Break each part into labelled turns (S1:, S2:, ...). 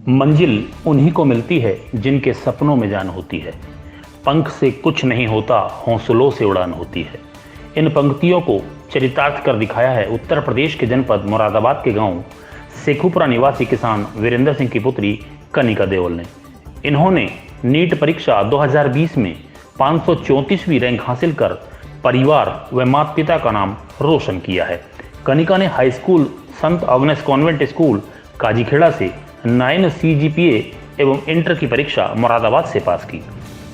S1: मंजिल उन्हीं को मिलती है जिनके सपनों में जान होती है। पंख से कुछ नहीं होता, हौसलों से उड़ान होती है। इन पंक्तियों को चरितार्थ कर दिखाया है उत्तर प्रदेश के जनपद मुरादाबाद के गांव शेखुपुरा निवासी किसान वीरेंद्र सिंह की पुत्री कनिका देओल ने। इन्होंने नीट परीक्षा 2020 में 534वीं रैंक हासिल कर परिवार व माता पिता का नाम रोशन किया है। कनिका ने हाई स्कूल संत अग्नेस कॉन्वेंट स्कूल काजीखेड़ा से 9 CGPA एवं इंटर की परीक्षा मुरादाबाद से पास की।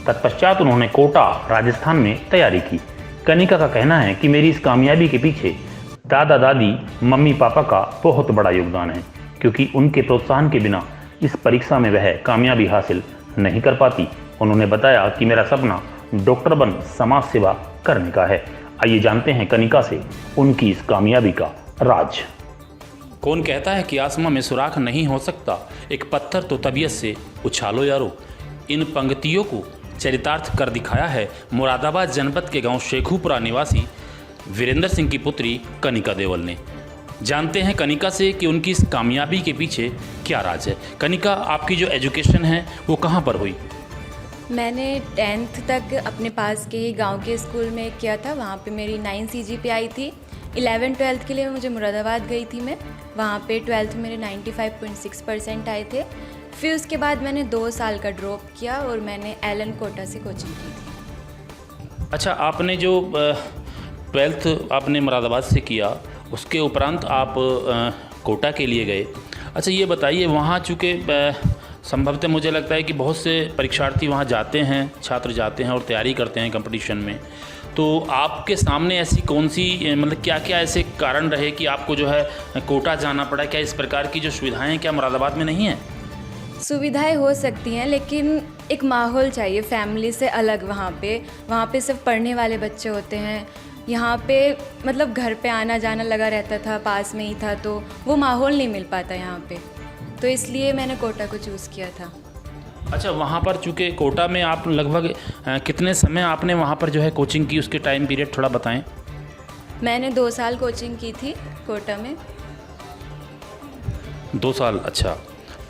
S1: तत्पश्चात उन्होंने कोटा राजस्थान में तैयारी की। कनिका का कहना है कि मेरी इस कामयाबी के पीछे दादा दादी मम्मी पापा का बहुत बड़ा योगदान है, क्योंकि उनके प्रोत्साहन के बिना इस परीक्षा में वह कामयाबी हासिल नहीं कर पाती। उन्होंने बताया कि मेरा सपना डॉक्टर बन समाज सेवा करने का है। आइए जानते हैं कनिका से उनकी इस कामयाबी का राज।
S2: कौन कहता है कि आसमां में सुराख नहीं हो सकता, एक पत्थर तो तबीयत से उछालो यारो। इन पंक्तियों को चरितार्थ कर दिखाया है मुरादाबाद जनपद के गांव शेखुपुरा निवासी वीरेंद्र सिंह की पुत्री कनिका देओल ने। जानते हैं कनिका से कि उनकी इस कामयाबी के पीछे क्या राज है। कनिका, आपकी जो एजुकेशन है वो कहाँ पर हुई?
S3: मैंने 10th तक अपने पास के ही गांव के स्कूल में किया था। वहाँ पे मेरी 9 CGPA आई थी। 11th-12th के लिए मुझे मुरादाबाद गई थी मैं। वहाँ पे 12th मेरे 95.6% आए थे। फिर उसके बाद मैंने 2 साल का ड्रॉप किया और मैंने एलन कोटा से कोचिंग की थी।
S2: अच्छा, आपने जो 12th आपने मुरादाबाद से किया, उसके उपरांत आप कोटा के लिए गए। अच्छा, ये बताइए, वहाँ चूँकि संभवतः मुझे लगता है कि बहुत से परीक्षार्थी वहाँ जाते हैं, छात्र जाते हैं और तैयारी करते हैं कंपटीशन में, तो आपके सामने ऐसी कौन सी मतलब क्या क्या ऐसे कारण रहे कि आपको जो है कोटा जाना पड़ा? क्या इस प्रकार की जो सुविधाएं हैं क्या मुरादाबाद में नहीं हैं?
S3: सुविधाएं हो सकती हैं, लेकिन एक माहौल चाहिए फैमिली से अलग। वहाँ पे सिर्फ पढ़ने वाले बच्चे होते हैं। यहाँ पे मतलब घर पे आना जाना लगा रहता था, पास में ही था, तो वो माहौल नहीं मिल पाता यहाँ पे, तो इसलिए मैंने कोटा को चूज़ किया था।
S2: अच्छा, वहाँ पर चूँकि कोटा में आप लगभग कितने समय आपने वहाँ पर जो है कोचिंग की, उसके टाइम पीरियड थोड़ा बताएं।
S3: मैंने 2 साल कोचिंग की थी कोटा में।
S2: 2 साल, अच्छा।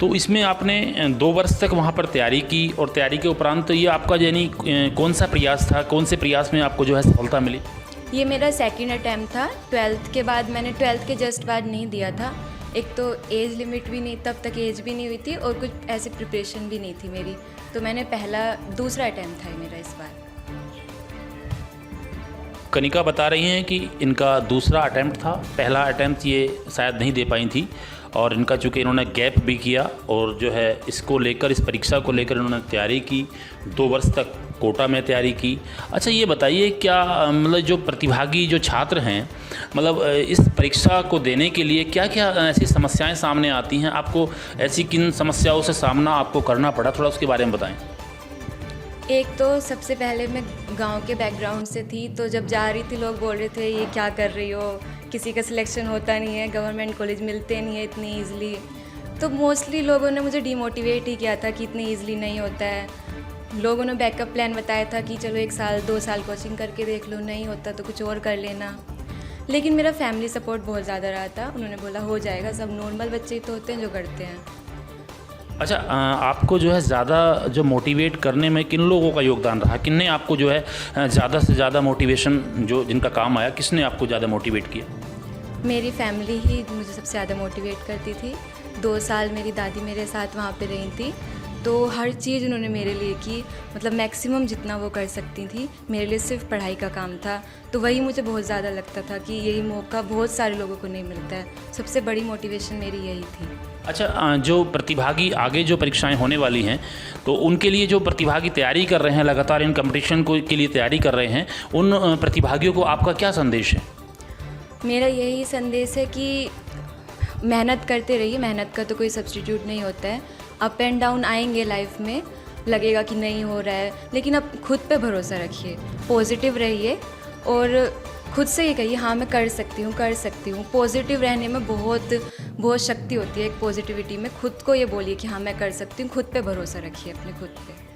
S2: तो इसमें आपने 2 वर्ष तक वहाँ पर तैयारी की और तैयारी के उपरांत ये आपका यानी कौन सा प्रयास था, कौन से प्रयास में आपको जो है सफलता मिली?
S3: ये मेरा सेकंड अटैम्प्ट था। 12th के बाद मैंने 12th के जस्ट बाद नहीं दिया था। एक तो एज लिमिट भी नहीं, तब तक एज भी नहीं हुई थी और कुछ ऐसी प्रिपरेशन भी नहीं थी मेरी, तो मैंने दूसरा अटैम्प्ट था मेरा इस बार।
S2: कनिका बता रही हैं कि इनका दूसरा अटैम्प्ट था, पहला अटैम्प्ट ये शायद नहीं दे पाई थी और इनका चूँकि इन्होंने गैप भी किया और जो है इसको लेकर, इस परीक्षा को लेकर इन्होंने तैयारी की, 2 वर्ष तक कोटा में तैयारी की। अच्छा, ये बताइए, क्या मतलब जो प्रतिभागी जो छात्र हैं, मतलब इस परीक्षा को देने के लिए क्या क्या ऐसी समस्याएं सामने आती हैं? आपको ऐसी किन समस्याओं से सामना आपको करना पड़ा, थोड़ा उसके बारे में बताएं।
S3: एक तो सबसे पहले मैं गांव के बैकग्राउंड से थी, तो जब जा रही थी लोग बोल रहे थे ये क्या कर रही हो, किसी का सिलेक्शन होता नहीं है, गवर्नमेंट कॉलेज मिलते नहीं है इतनी ईज़िली। तो मोस्टली लोगों ने मुझे डिमोटिवेट ही किया था कि इतनी ईज़िली नहीं होता है। लोगों ने बैकअप प्लान बताया था कि चलो 1 साल 2 साल कोचिंग करके देख लो, नहीं होता तो कुछ और कर लेना। लेकिन मेरा फैमिली सपोर्ट बहुत ज़्यादा रहा था। उन्होंने बोला हो जाएगा, सब नॉर्मल बच्चे ही तो होते हैं जो करते हैं।
S2: अच्छा, आपको जो है ज़्यादा जो मोटिवेट करने में किन लोगों का योगदान रहा? किसने आपको जो है ज़्यादा से ज़्यादा मोटिवेशन, जो जिनका काम आया, किसने आपको ज़्यादा मोटिवेट किया?
S3: मेरी फैमिली ही मुझे सबसे ज़्यादा मोटिवेट करती थी। 2 साल मेरी दादी मेरे साथ वहाँ पे रही थी, तो हर चीज़ उन्होंने मेरे लिए की, मतलब मैक्सिमम जितना वो कर सकती थी। मेरे लिए सिर्फ पढ़ाई का काम था, तो वही मुझे बहुत ज़्यादा लगता था कि यही मौका बहुत सारे लोगों को नहीं मिलता है। सबसे बड़ी मोटिवेशन मेरी यही थी।
S2: अच्छा, जो प्रतिभागी आगे जो परीक्षाएं होने वाली हैं, तो उनके लिए जो प्रतिभागी तैयारी कर रहे हैं, लगातार इन कंपटीशन को के लिए तैयारी कर रहे हैं, उन प्रतिभागियों को आपका क्या संदेश है?
S3: मेरा यही संदेश है कि मेहनत करते रहिए। मेहनत का तो कोई सब्स्टिट्यूट नहीं होता है। अप एंड डाउन आएंगे लाइफ में, लगेगा कि नहीं हो रहा है, लेकिन अब खुद पे भरोसा रखिए, पॉजिटिव रहिए और खुद से ये कहिए हाँ मैं कर सकती हूँ। पॉजिटिव रहने में बहुत शक्ति होती है। एक पॉजिटिविटी में खुद को ये बोलिए कि हाँ मैं कर सकती हूँ। खुद पे भरोसा रखिए, अपने खुद पे।